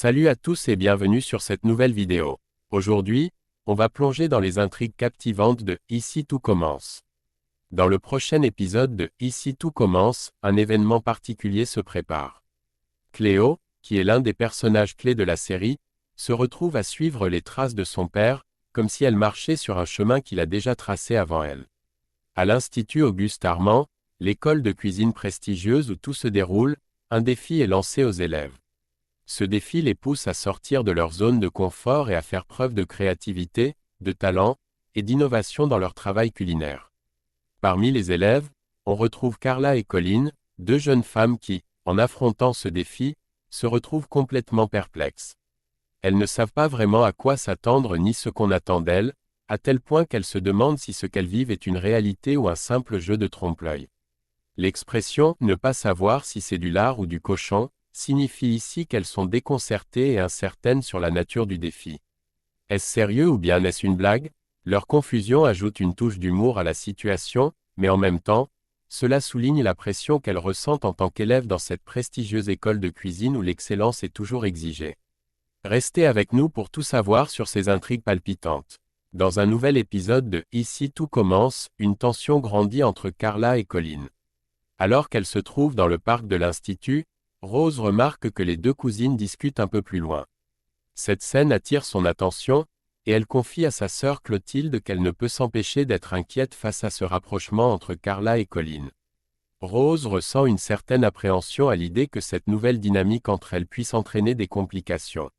Salut à tous et bienvenue sur cette nouvelle vidéo. Aujourd'hui, on va plonger dans les intrigues captivantes de Ici tout commence. Dans le prochain épisode de Ici tout commence, un événement particulier se prépare. Cléo, qui est l'un des personnages clés de la série, se retrouve à suivre les traces de son père, comme si elle marchait sur un chemin qu'il a déjà tracé avant elle. À l'Institut Auguste Armand, l'école de cuisine prestigieuse où tout se déroule, un défi est lancé aux élèves. Ce défi les pousse à sortir de leur zone de confort et à faire preuve de créativité, de talent et d'innovation dans leur travail culinaire. Parmi les élèves, on retrouve Carla et Colline, deux jeunes femmes qui, en affrontant ce défi, se retrouvent complètement perplexes. Elles ne savent pas vraiment à quoi s'attendre ni ce qu'on attend d'elles, à tel point qu'elles se demandent si ce qu'elles vivent est une réalité ou un simple jeu de trompe-l'œil. L'expression « ne pas savoir si c'est du lard ou du cochon » signifie ici qu'elles sont déconcertées et incertaines sur la nature du défi. Est-ce sérieux ou bien est-ce une blague? Leur confusion ajoute une touche d'humour à la situation, mais en même temps, cela souligne la pression qu'elles ressentent en tant qu'élèves dans cette prestigieuse école de cuisine où l'excellence est toujours exigée. Restez avec nous pour tout savoir sur ces intrigues palpitantes. Dans un nouvel épisode de Ici tout commence, une tension grandit entre Carla et Colline. Alors qu'elles se trouvent dans le parc de l'Institut, Rose remarque que les deux cousines discutent un peu plus loin. Cette scène attire son attention, et elle confie à sa sœur Clotilde qu'elle ne peut s'empêcher d'être inquiète face à ce rapprochement entre Carla et Colline. Rose ressent une certaine appréhension à l'idée que cette nouvelle dynamique entre elles puisse entraîner des complications.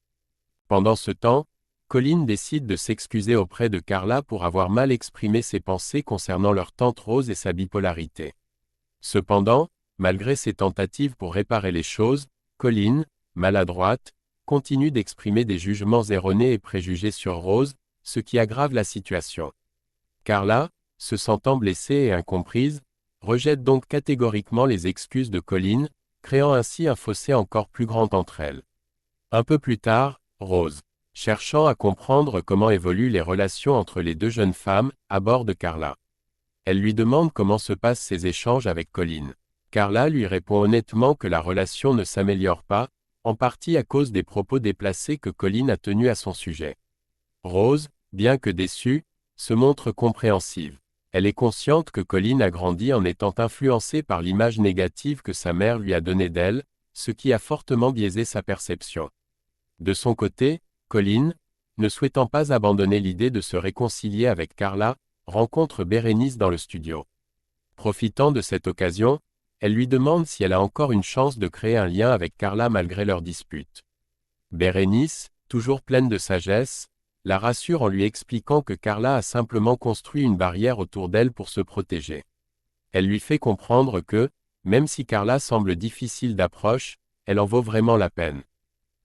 Pendant ce temps, Colline décide de s'excuser auprès de Carla pour avoir mal exprimé ses pensées concernant leur tante Rose et sa bipolarité. Cependant, malgré ses tentatives pour réparer les choses, Colline, maladroite, continue d'exprimer des jugements erronés et préjugés sur Rose, ce qui aggrave la situation. Carla, se sentant blessée et incomprise, rejette donc catégoriquement les excuses de Colline, créant ainsi un fossé encore plus grand entre elles. Un peu plus tard, Rose, cherchant à comprendre comment évoluent les relations entre les deux jeunes femmes, aborde Carla. Elle lui demande comment se passent ses échanges avec Colline. Carla lui répond honnêtement que la relation ne s'améliore pas, en partie à cause des propos déplacés que Colline a tenus à son sujet. Rose, bien que déçue, se montre compréhensive. Elle est consciente que Colline a grandi en étant influencée par l'image négative que sa mère lui a donnée d'elle, ce qui a fortement biaisé sa perception. De son côté, Colline, ne souhaitant pas abandonner l'idée de se réconcilier avec Carla, rencontre Bérénice dans le studio. Profitant de cette occasion, elle lui demande si elle a encore une chance de créer un lien avec Carla malgré leur dispute. Bérénice, toujours pleine de sagesse, la rassure en lui expliquant que Carla a simplement construit une barrière autour d'elle pour se protéger. Elle lui fait comprendre que, même si Carla semble difficile d'approche, elle en vaut vraiment la peine.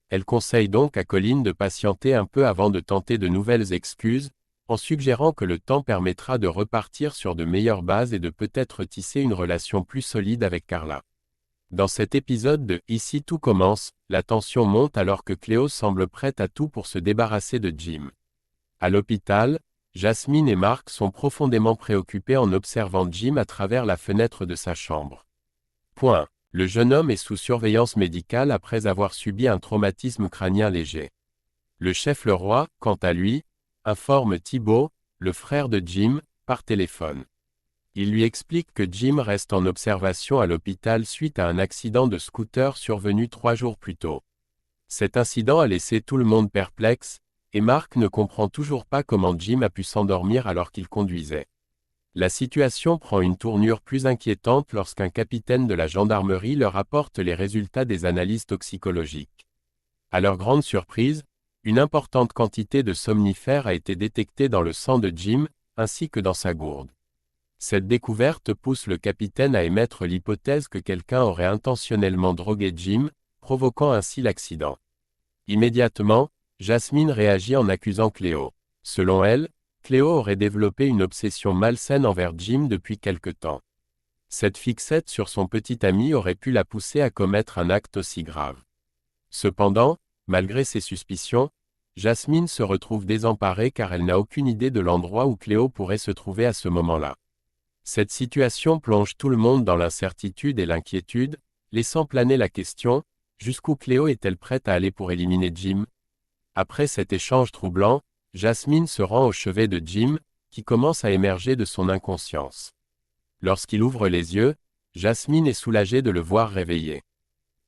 Elle conseille donc à Colline de patienter un peu avant de tenter de nouvelles excuses, en suggérant que le temps permettra de repartir sur de meilleures bases et de peut-être tisser une relation plus solide avec Carla. Dans cet épisode de Ici tout commence, la tension monte alors que Cléo semble prête à tout pour se débarrasser de Jim. À l'hôpital, Jasmine et Marc sont profondément préoccupés en observant Jim à travers la fenêtre de sa chambre. Le jeune homme est sous surveillance médicale après avoir subi un traumatisme crânien léger. Le chef Leroy, quant à lui, informe Thibaut, le frère de Jim, par téléphone. Il lui explique que Jim reste en observation à l'hôpital suite à un accident de scooter survenu 3 jours plus tôt. Cet incident a laissé tout le monde perplexe, et Marc ne comprend toujours pas comment Jim a pu s'endormir alors qu'il conduisait. La situation prend une tournure plus inquiétante lorsqu'un capitaine de la gendarmerie leur apporte les résultats des analyses toxicologiques. À leur grande surprise, une importante quantité de somnifères a été détectée dans le sang de Jim, ainsi que dans sa gourde. Cette découverte pousse le capitaine à émettre l'hypothèse que quelqu'un aurait intentionnellement drogué Jim, provoquant ainsi l'accident. Immédiatement, Jasmine réagit en accusant Cléo. Selon elle, Cléo aurait développé une obsession malsaine envers Jim depuis quelque temps. Cette fixette sur son petit ami aurait pu la pousser à commettre un acte aussi grave. Cependant, malgré ses suspicions, Jasmine se retrouve désemparée car elle n'a aucune idée de l'endroit où Cléo pourrait se trouver à ce moment-là. Cette situation plonge tout le monde dans l'incertitude et l'inquiétude, laissant planer la question, Jusqu'où Cléo est-elle prête à aller pour éliminer Jim? Après cet échange troublant, Jasmine se rend au chevet de Jim, qui commence à émerger de son inconscience. Lorsqu'il ouvre les yeux, Jasmine est soulagée de le voir réveillé.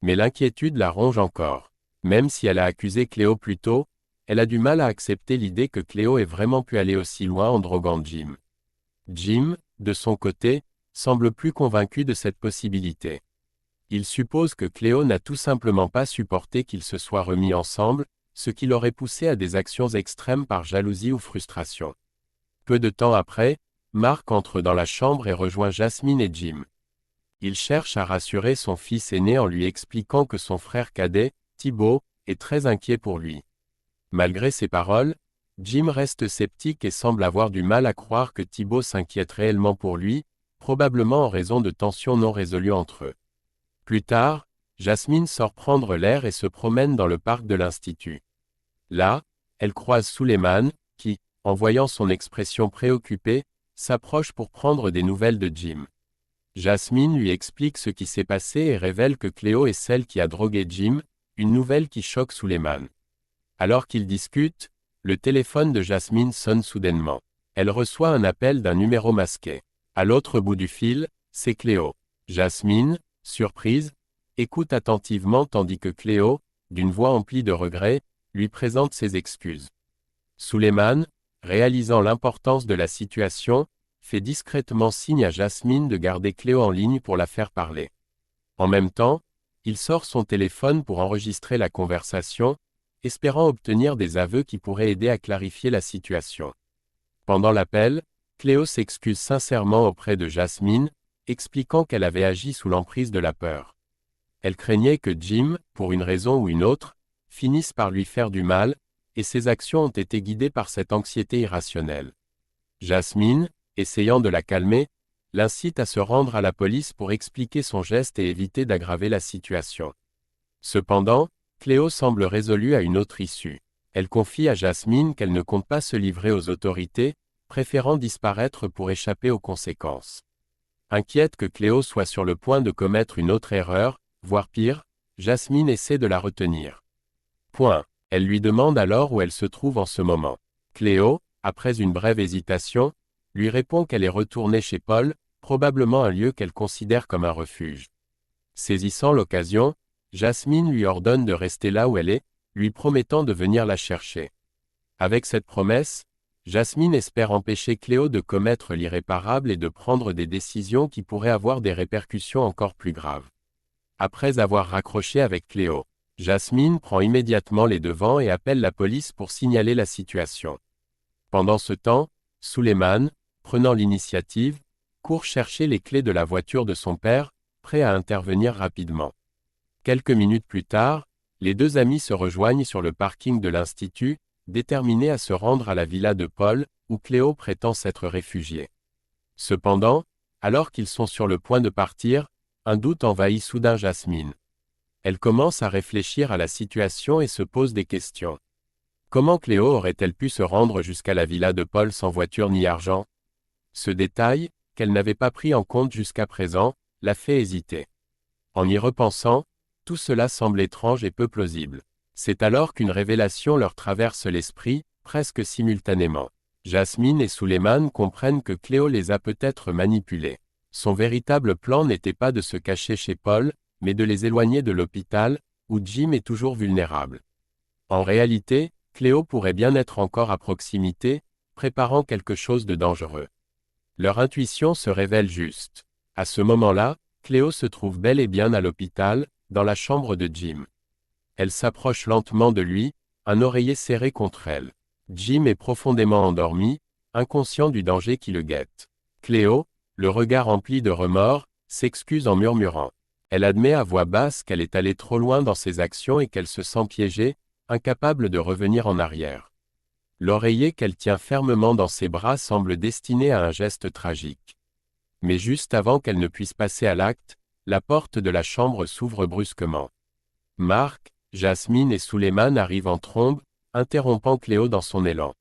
Mais l'inquiétude la ronge encore. Même si elle a accusé Cléo plus tôt, elle a du mal à accepter l'idée que Cléo ait vraiment pu aller aussi loin en droguant Jim. Jim, de son côté, semble plus convaincu de cette possibilité. Il suppose que Cléo n'a tout simplement pas supporté qu'ils se soient remis ensemble, ce qui l'aurait poussé à des actions extrêmes par jalousie ou frustration. Peu de temps après, Mark entre dans la chambre et rejoint Jasmine et Jim. Il cherche à rassurer son fils aîné en lui expliquant que son frère cadet, Thibaut, est très inquiet pour lui. Malgré ces paroles, Jim reste sceptique et semble avoir du mal à croire que Thibaut s'inquiète réellement pour lui, probablement en raison de tensions non résolues entre eux. Plus tard, Jasmine sort prendre l'air et se promène dans le parc de l'Institut. Là, elle croise Suleiman, qui, en voyant son expression préoccupée, s'approche pour prendre des nouvelles de Jim. Jasmine lui explique ce qui s'est passé et révèle que Cléo est celle qui a drogué Jim, une nouvelle qui choque Suleiman. Alors qu'ils discutent, le téléphone de Jasmine sonne soudainement. Elle reçoit un appel d'un numéro masqué. À l'autre bout du fil, c'est Cléo. Jasmine, surprise, écoute attentivement tandis que Cléo, d'une voix emplie de regret, lui présente ses excuses. Suleiman, réalisant l'importance de la situation, fait discrètement signe à Jasmine de garder Cléo en ligne pour la faire parler. En même temps, il sort son téléphone pour enregistrer la conversation, espérant obtenir des aveux qui pourraient aider à clarifier la situation. Pendant l'appel, Cléo s'excuse sincèrement auprès de Jasmine, expliquant qu'elle avait agi sous l'emprise de la peur. Elle craignait que Jim, pour une raison ou une autre, finisse par lui faire du mal, et ses actions ont été guidées par cette anxiété irrationnelle. Jasmine, essayant de la calmer, l'incite à se rendre à la police pour expliquer son geste et éviter d'aggraver la situation. Cependant, Cléo semble résolue à une autre issue. Elle confie à Jasmine qu'elle ne compte pas se livrer aux autorités, préférant disparaître pour échapper aux conséquences. Inquiète que Cléo soit sur le point de commettre une autre erreur, voire pire, Jasmine essaie de la retenir. Elle lui demande alors où elle se trouve en ce moment. Cléo, après une brève hésitation, lui répond qu'elle est retournée chez Paul, probablement un lieu qu'elle considère comme un refuge. Saisissant l'occasion, Jasmine lui ordonne de rester là où elle est, lui promettant de venir la chercher. Avec cette promesse, Jasmine espère empêcher Cléo de commettre l'irréparable et de prendre des décisions qui pourraient avoir des répercussions encore plus graves. Après avoir raccroché avec Cléo, Jasmine prend immédiatement les devants et appelle la police pour signaler la situation. Pendant ce temps, Suleiman, prenant l'initiative, court chercher les clés de la voiture de son père, prêt à intervenir rapidement. Quelques minutes plus tard, les deux amis se rejoignent sur le parking de l'Institut, déterminés à se rendre à la villa de Paul, où Cléo prétend s'être réfugiée. Cependant, alors qu'ils sont sur le point de partir, un doute envahit soudain Jasmine. Elle commence à réfléchir à la situation et se pose des questions. Comment Cléo aurait-elle pu se rendre jusqu'à la villa de Paul sans voiture ni argent? Ce détail, qu'elle n'avait pas pris en compte jusqu'à présent, la fait hésiter. En y repensant, tout cela semble étrange et peu plausible. C'est alors qu'une révélation leur traverse l'esprit, presque simultanément. Jasmine et Suleiman comprennent que Cléo les a peut-être manipulés. Son véritable plan n'était pas de se cacher chez Paul, mais de les éloigner de l'hôpital, où Jim est toujours vulnérable. En réalité, Cléo pourrait bien être encore à proximité, préparant quelque chose de dangereux. Leur intuition se révèle juste. À ce moment-là, Cléo se trouve bel et bien à l'hôpital, dans la chambre de Jim. Elle s'approche lentement de lui, un oreiller serré contre elle. Jim est profondément endormi, inconscient du danger qui le guette. Cléo, le regard empli de remords, s'excuse en murmurant. Elle admet à voix basse qu'elle est allée trop loin dans ses actions et qu'elle se sent piégée, incapable de revenir en arrière. L'oreiller qu'elle tient fermement dans ses bras semble destiné à un geste tragique. Mais juste avant qu'elle ne puisse passer à l'acte, la porte de la chambre s'ouvre brusquement. Mark, Jasmine et Suleiman arrivent en trombe, interrompant Cléo dans son élan.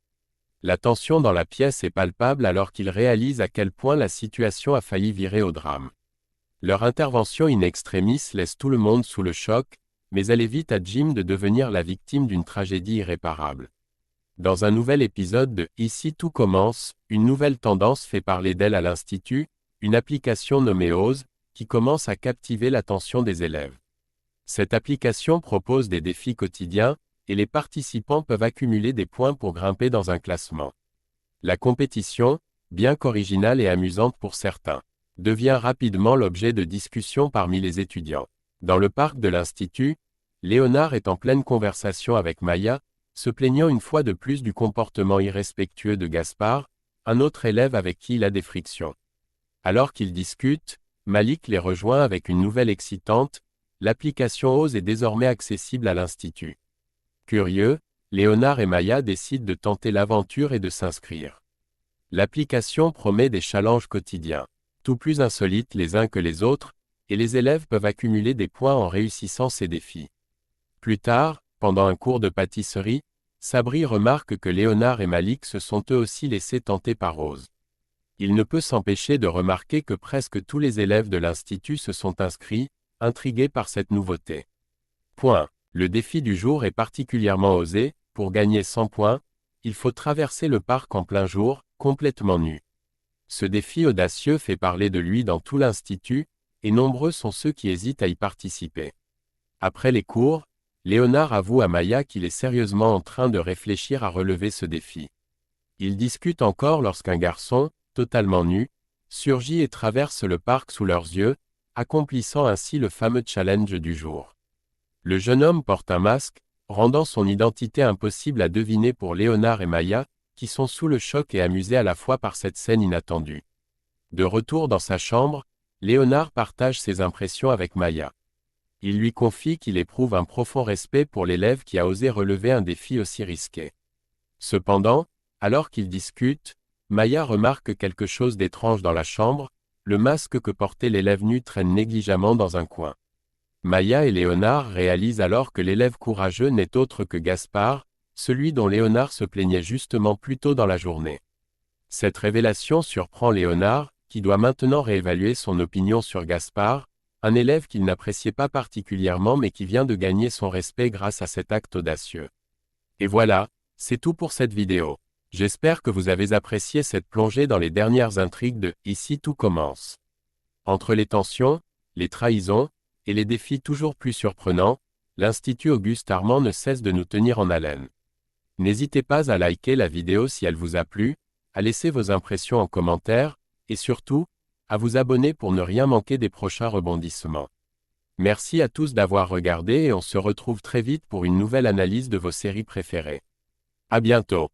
La tension dans la pièce est palpable alors qu'ils réalisent à quel point la situation a failli virer au drame. Leur intervention in extremis laisse tout le monde sous le choc, mais elle évite à Jim de devenir la victime d'une tragédie irréparable. Dans un nouvel épisode de Ici tout commence, une nouvelle tendance fait parler d'elle à l'Institut, une application nommée Oz, qui commence à captiver l'attention des élèves. Cette application propose des défis quotidiens, et les participants peuvent accumuler des points pour grimper dans un classement. La compétition, bien qu'originale et amusante pour certains, devient rapidement l'objet de discussions parmi les étudiants. Dans le parc de l'Institut, Léonard est en pleine conversation avec Maya, se plaignant une fois de plus du comportement irrespectueux de Gaspard, un autre élève avec qui il a des frictions. Alors qu'ils discutent, Malik les rejoint avec une nouvelle excitante, l'application Oz est désormais accessible à l'Institut. Curieux, Léonard et Maya décident de tenter l'aventure et de s'inscrire. L'application promet des challenges quotidiens, tout plus insolites les uns que les autres, et les élèves peuvent accumuler des points en réussissant ces défis. Plus tard, pendant un cours de pâtisserie, Sabri remarque que Léonard et Malik se sont eux aussi laissés tenter par Oz. Il ne peut s'empêcher de remarquer que presque tous les élèves de l'Institut se sont inscrits, intrigués par cette nouveauté. Le défi du jour est particulièrement osé. Pour gagner 100 points, il faut traverser le parc en plein jour, complètement nu. Ce défi audacieux fait parler de lui dans tout l'Institut, et nombreux sont ceux qui hésitent à y participer. Après les cours, Léonard avoue à Maya qu'il est sérieusement en train de réfléchir à relever ce défi. Ils discutent encore lorsqu'un garçon, totalement nu, surgit et traverse le parc sous leurs yeux, accomplissant ainsi le fameux challenge du jour. Le jeune homme porte un masque, rendant son identité impossible à deviner pour Léonard et Maya, qui sont sous le choc et amusés à la fois par cette scène inattendue. De retour dans sa chambre, Léonard partage ses impressions avec Maya. Il lui confie qu'il éprouve un profond respect pour l'élève qui a osé relever un défi aussi risqué. Cependant, alors qu'ils discutent, Maya remarque quelque chose d'étrange dans la chambre, le masque que portait l'élève nu traîne négligemment dans un coin. Maya et Léonard réalisent alors que l'élève courageux n'est autre que Gaspard, celui dont Léonard se plaignait justement plus tôt dans la journée. Cette révélation surprend Léonard, qui doit maintenant réévaluer son opinion sur Gaspard, un élève qu'il n'appréciait pas particulièrement mais qui vient de gagner son respect grâce à cet acte audacieux. Et voilà, c'est tout pour cette vidéo. J'espère que vous avez apprécié cette plongée dans les dernières intrigues de Ici tout commence. Entre les tensions, les trahisons, et les défis toujours plus surprenants, l'Institut Auguste Armand ne cesse de nous tenir en haleine. N'hésitez pas à liker la vidéo si elle vous a plu, à laisser vos impressions en commentaire, et surtout, à vous abonner pour ne rien manquer des prochains rebondissements. Merci à tous d'avoir regardé et on se retrouve très vite pour une nouvelle analyse de vos séries préférées. À bientôt.